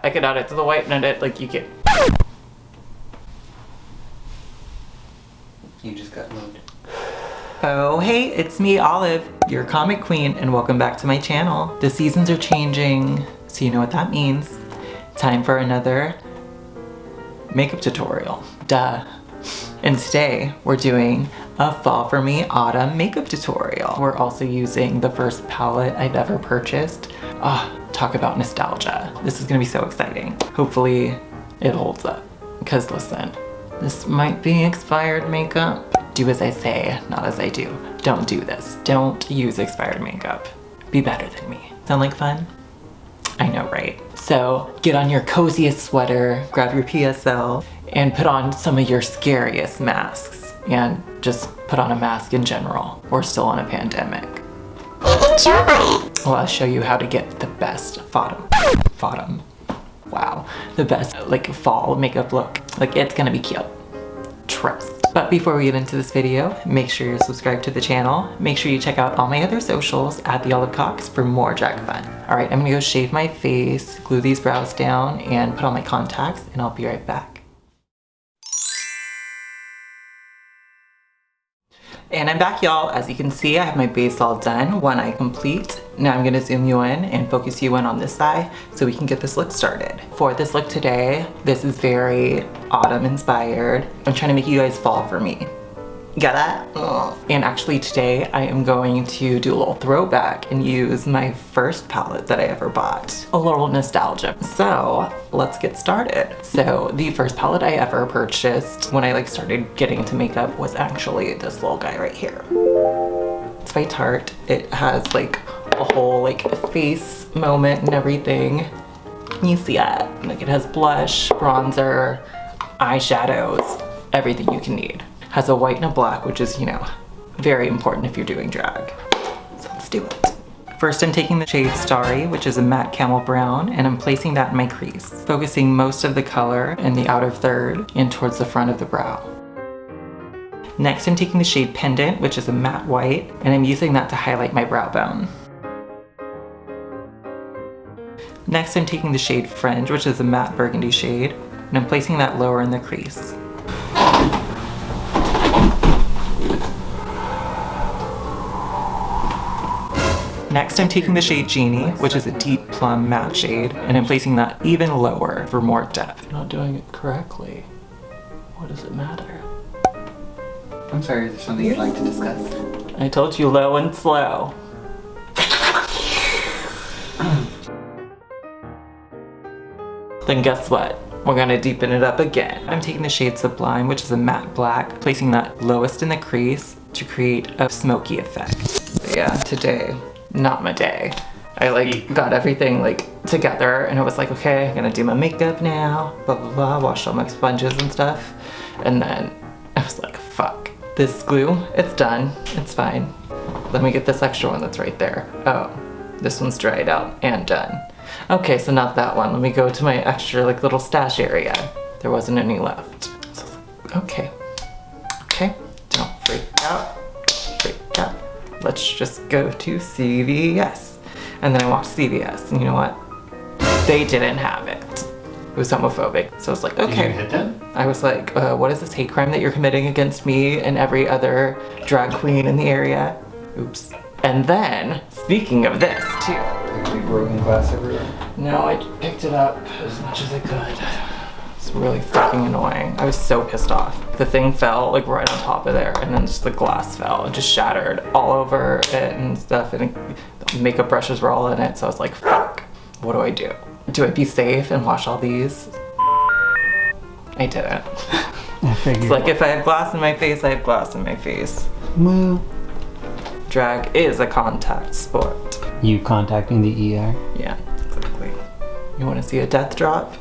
I could add it to the white and it like you can. You just got moved. Oh, hey, it's me, Olive, your comic queen, and welcome back to my channel. The seasons are changing, so you know what that means. Time for another makeup tutorial. Duh. And today we're doing a fall for me autumn makeup tutorial. We're also using the first palette I've ever purchased. Talk about nostalgia. This is gonna be so exciting. Hopefully it holds up, because listen, this might be expired makeup. Do as I say, not as I do. Don't do this. Don't use expired makeup. Be better than me. Sound like fun? I know, right? So get on your coziest sweater, grab your PSL, and put on some of your scariest masks. And just put on a mask in general. We're still in a pandemic. Well, I'll show you how to get the best the best like fall makeup look. Like, it's gonna be cute. Trust. But before we get into this video, make sure you're subscribed to the channel. Make sure you check out all my other socials at The Olive Cox for more drag fun. All right, I'm gonna go shave my face, glue these brows down, and put on my contacts, and I'll be right back. And I'm back, y'all. As you can see, I have my base all done, one eye complete. Now I'm gonna zoom you in and focus you in on this side so we can get this look started. For this look today, this is very autumn inspired. I'm trying to make you guys fall for me. Got that? Ugh. And actually today I am going to do a little throwback and use my first palette that I ever bought. A little nostalgia. So let's get started. So the first palette I ever purchased when I started getting into makeup was actually this little guy right here. It's by Tarte. It has like a whole face moment and everything. You see that? Like, it has blush, bronzer, eyeshadows, everything you can need. Has a white and a black, which is, very important if you're doing drag. So let's do it. First, I'm taking the shade Starry, which is a matte camel brown, and I'm placing that in my crease, focusing most of the color in the outer third and towards the front of the brow. Next, I'm taking the shade Pendant, which is a matte white, and I'm using that to highlight my brow bone. Next, I'm taking the shade Fringe, which is a matte burgundy shade, and I'm placing that lower in the crease. Next, I'm taking the shade Genie, which is a deep plum matte shade, and I'm placing that even lower for more depth. If you're not doing it correctly, what does it matter? I'm sorry, is there something you'd like to discuss? I told you low and slow. Then guess what? We're gonna deepen it up again. I'm taking the shade Sublime, which is a matte black, placing that lowest in the crease to create a smoky effect. So yeah, today, not my day. I got everything together and I was like, okay, I'm gonna do my makeup now, blah blah blah, wash all my sponges and stuff. And then I was like, fuck. This glue, it's done, it's fine. Let me get this extra one that's right there. Oh, this one's dried out and done. Okay, so not that one. Let me go to my extra little stash area. There wasn't any left. So okay, don't freak out, Let's just go to CVS. And then I walked to CVS, and you know what? They didn't have it. It was homophobic. So I was like, okay. Did you hit them? I was like, what is this hate crime that you're committing against me and every other drag queen in the area? Oops. And then, speaking of this too. Big broken glass everywhere? No, I picked it up as much as I could. It's really fucking annoying. I was so pissed off. The thing fell right on top of there, and then just the glass fell and just shattered all over it and stuff, and the makeup brushes were all in it, so I was like, fuck, what do I do? Do I be safe and wash all these? I didn't. I figured. It's like, if I have glass in my face, I have glass in my face. Well, drag is a contact sport. You contacting the ER? Yeah, exactly. You want to see a death drop?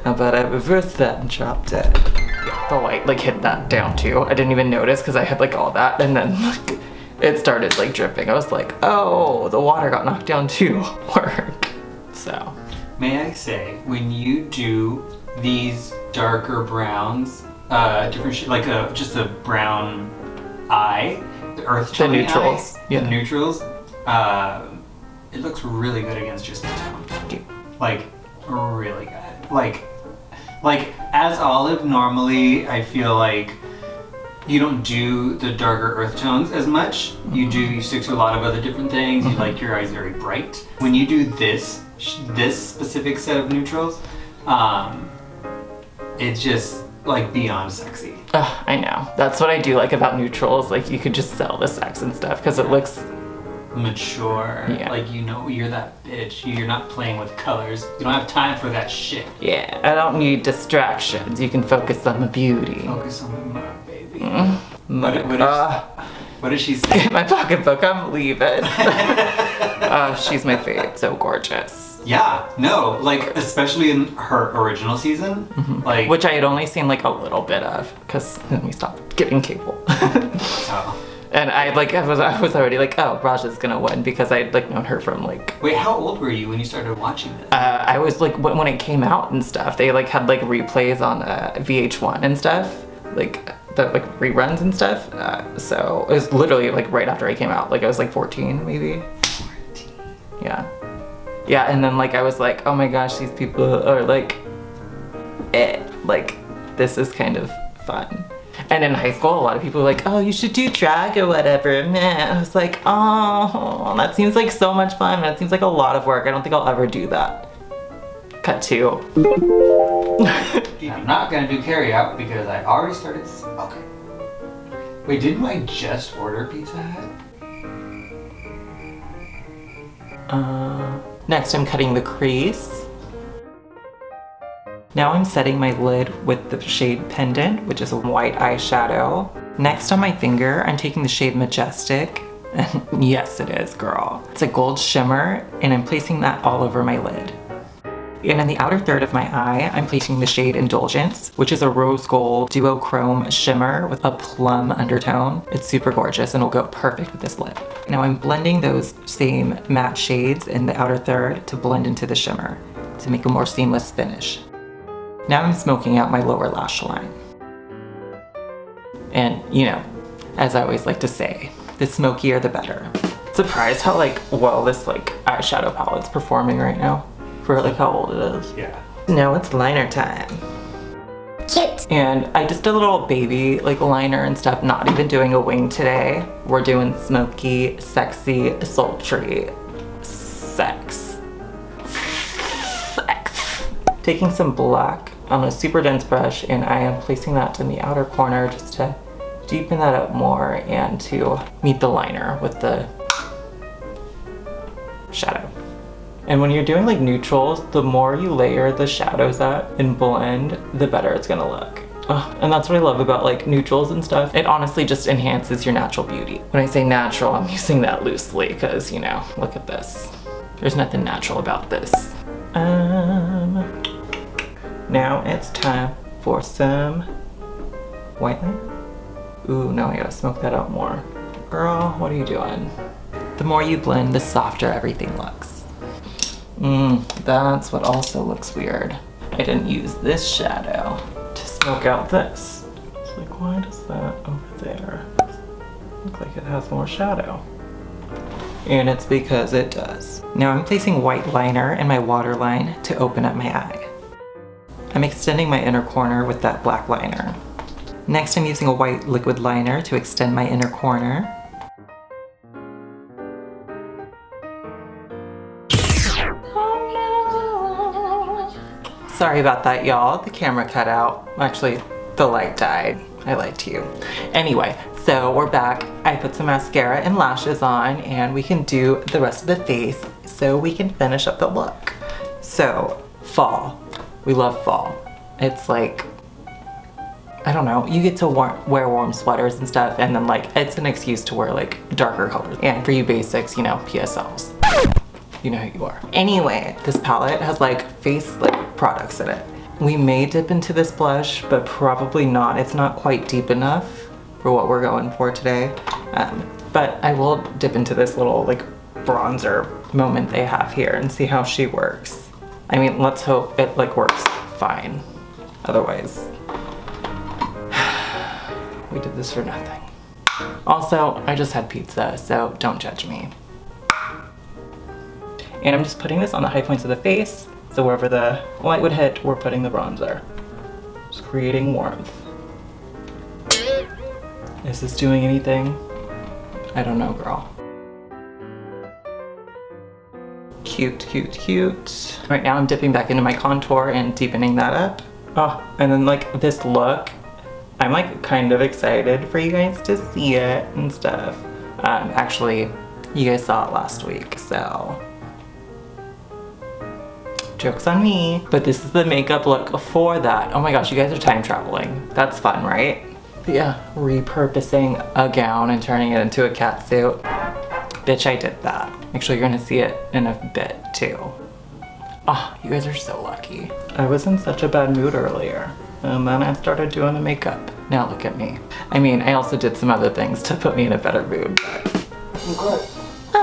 How about I reverse that and drop dead? Yeah, the light hit that down too. I didn't even notice because I had all that, and then it started dripping. I was like, oh, the water got knocked down too. Work. So. May I say, when you do these darker browns, different just a brown eye, the earth tone neutrals, the neutrals, it looks really good against just the tone. really good. Like as Olive, normally I feel like you don't do the darker earth tones as much. You stick to a lot of other different things. You like your eyes very bright. When you do this specific set of neutrals, it's just like beyond sexy. I know. That's what I do like about neutrals. Like you could just sell the sex and stuff because it looks mature. Yeah. Like, you know, you're that bitch. You're not playing with colors. You don't have time for that shit. Yeah, I don't need distractions. You can focus on the beauty. Focus on the mug, baby. What did she say? Get my pocketbook, I'm leaving. She's my fave. So gorgeous. Yeah, no, like, especially in her original season. Like, which I had only seen like a little bit of because then we stopped getting cable. oh. And I was already like, oh, Raja's gonna win because I'd like known her from like. Wait, how old were you when you started watching this? I was like when it came out and stuff. They like had like replays on VH1 and stuff, like the like reruns and stuff. So it was literally like right after I came out. Like I was like 14 maybe. 14. Yeah. Yeah, and then like I was like, oh my gosh, these people are like, like this is kind of fun. And in high school, a lot of people were like, oh, you should do drag or whatever. Man, I was like, oh, that seems like so much fun. That seems like a lot of work. I don't think I'll ever do that. Cut to. I'm not gonna do carry out because I already started smoking. Wait, didn't I just order Pizza Hut? Next, I'm cutting the crease. Now I'm setting my lid with the shade Pendant, which is a white eyeshadow. Next on my finger, I'm taking the shade Majestic. And yes, it is, girl. It's a gold shimmer, and I'm placing that all over my lid. And in the outer third of my eye, I'm placing the shade Indulgence, which is a rose gold duochrome shimmer with a plum undertone. It's super gorgeous and will go perfect with this lid. Now I'm blending those same matte shades in the outer third to blend into the shimmer to make a more seamless finish. Now I'm smoking out my lower lash line. And, you know, as I always like to say, the smokier the better. Surprised how like well this like eyeshadow palette's performing right now for like how old it is. Yeah. Now it's liner time. Cute. And I just did a little baby like liner and stuff, not even doing a wing today. We're doing smoky, sexy, sultry sex. Taking some black on a super dense brush, and I am placing that in the outer corner just to deepen that up more and to meet the liner with the shadow. And when you're doing like neutrals, the more you layer the shadows up and blend, the better it's gonna look. And that's what I love about like neutrals and stuff. It honestly just enhances your natural beauty. When I say natural, I'm using that loosely because, you know, look at this. There's nothing natural about this. Now it's time for some white liner. Ooh, no, I gotta smoke that out more. Girl, what are you doing? The more you blend, the softer everything looks. That's what also looks weird. I didn't use this shadow to smoke out this. It's like, why does that over there look like it has more shadow? And it's because it does. Now I'm placing white liner in my waterline to open up my eye. I'm extending my inner corner with that black liner. Next, I'm using a white liquid liner to extend my inner corner. Sorry about that, y'all. The camera cut out. Actually, the light died. I lied to you. Anyway, so we're back. I put some mascara and lashes on, and we can do the rest of the face so we can finish up the look. So, fall. We love fall. It's like, I don't know, you get to wear warm sweaters and stuff, and then like, it's an excuse to wear like darker colors. And for you basics, you know, PSLs. You know who you are. Anyway, this palette has like face like products in it. We may dip into this blush, but probably not. It's not quite deep enough for what we're going for today. But I will dip into this little like bronzer moment they have here and see how she works. I mean, let's hope it like works fine. Otherwise, we did this for nothing. Also, I just had pizza, so don't judge me. And I'm just putting this on the high points of the face So wherever the light would hit, we're putting the bronzer. Just creating warmth. Is this doing anything? I don't know, girl. Cute, cute, cute. Right now I'm dipping back into my contour and deepening that up. Oh, and then like this look, I'm like kind of excited for you guys to see it and stuff. Actually, you guys saw it last week, so joke's on me. But this is the makeup look for that. Oh my gosh, you guys are time traveling. That's fun, right? But yeah, repurposing a gown and turning it into a catsuit. Bitch, I did that. Actually, you're gonna see it in a bit too. Oh, you guys are so lucky. I was in such a bad mood earlier, and then I started doing the makeup. Now look at me. I mean, I also did some other things to put me in a better mood, but Okay.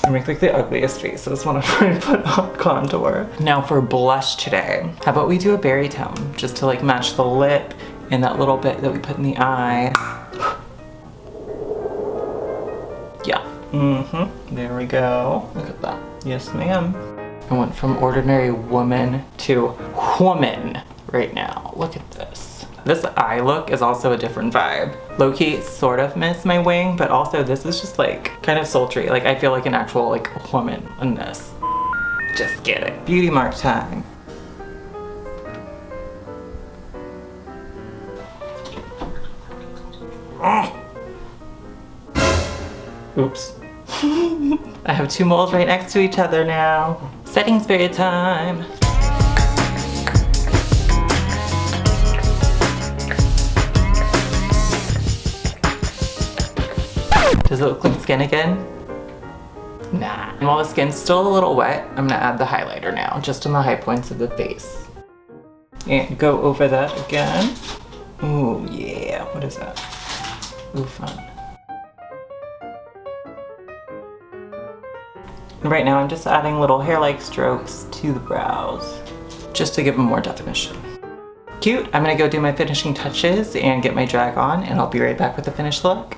I make like the ugliest faces whenever I put on contour. Now for blush today, how about we do a berry tone just to like match the lip and that little bit that we put in the eye. Yeah, there we go. Look at that. Yes, ma'am. I went from ordinary woman to woman right now. Look at this. This eye look is also a different vibe. Low-key sort of miss my wing, but also this is just like kind of sultry. Like I feel like an actual like woman in this. Just get it. Beauty mark time. Oops. I have two molds right next to each other now. Setting spray time. Does it look like skin again? Nah. And while the skin's still a little wet, I'm gonna add the highlighter now, just in the high points of the face. And go over that again. Ooh, yeah, what is that? Ooh, fun. And right now I'm just adding little hair-like strokes to the brows, just to give them more definition. Cute, I'm gonna go do my finishing touches and get my drag on, and I'll be right back with the finished look.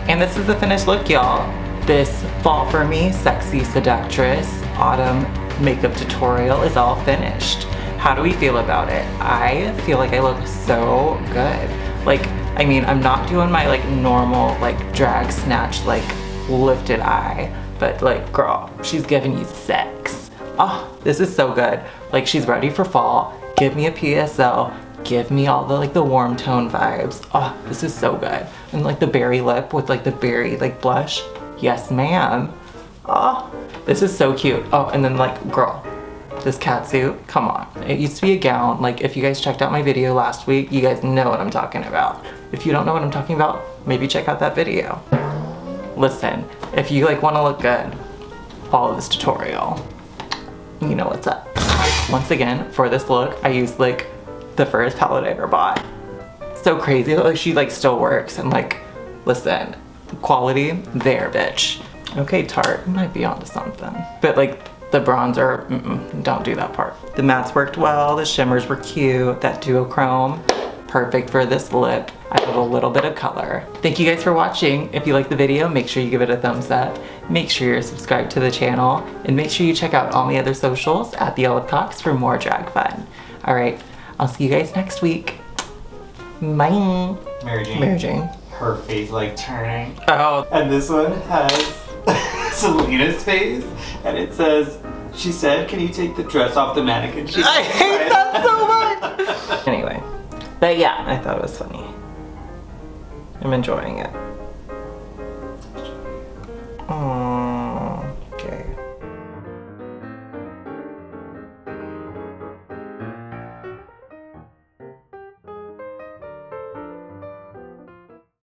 And this is the finished look, y'all. This Fall For Me Sexy Seductress Autumn makeup tutorial is all finished. How do we feel about it? I feel like I look so good. Like, I mean, I'm not doing my like normal like drag snatch like lifted eye, but like girl, she's giving you sex. Oh, this is so good. Like she's ready for fall. Give me a PSL. Give me all the like the warm tone vibes. Oh, this is so good. And like the berry lip with like the berry like blush. Yes, ma'am. Oh, this is so cute. Oh, and then like girl, this catsuit, come on. It used to be a gown. Like if you guys checked out my video last week, you guys know what I'm talking about. If you don't know what I'm talking about, maybe check out that video. Listen, if you like want to look good, follow this tutorial. You know what's up. Once again, for this look, I used like the first palette I ever bought. So crazy, like she like still works, and like, listen, quality there, bitch. Okay, Tarte, you might be onto something. But like the bronzer, don't do that part. The mattes worked well, the shimmers were cute, that duochrome, perfect for this lip. I have a little bit of color. Thank you guys for watching. If you liked the video, make sure you give it a thumbs up. Make sure you're subscribed to the channel, and make sure you check out all my other socials at The Olive Cox for more drag fun. All right, I'll see you guys next week. Bye. Mary Jane. Mary Jane. Her face like turning. Oh. And this one has Selena's face, and it says, she said, can you take the dress off the mannequin? I hate that so much. Anyway, but yeah, I thought it was funny. I'm enjoying it.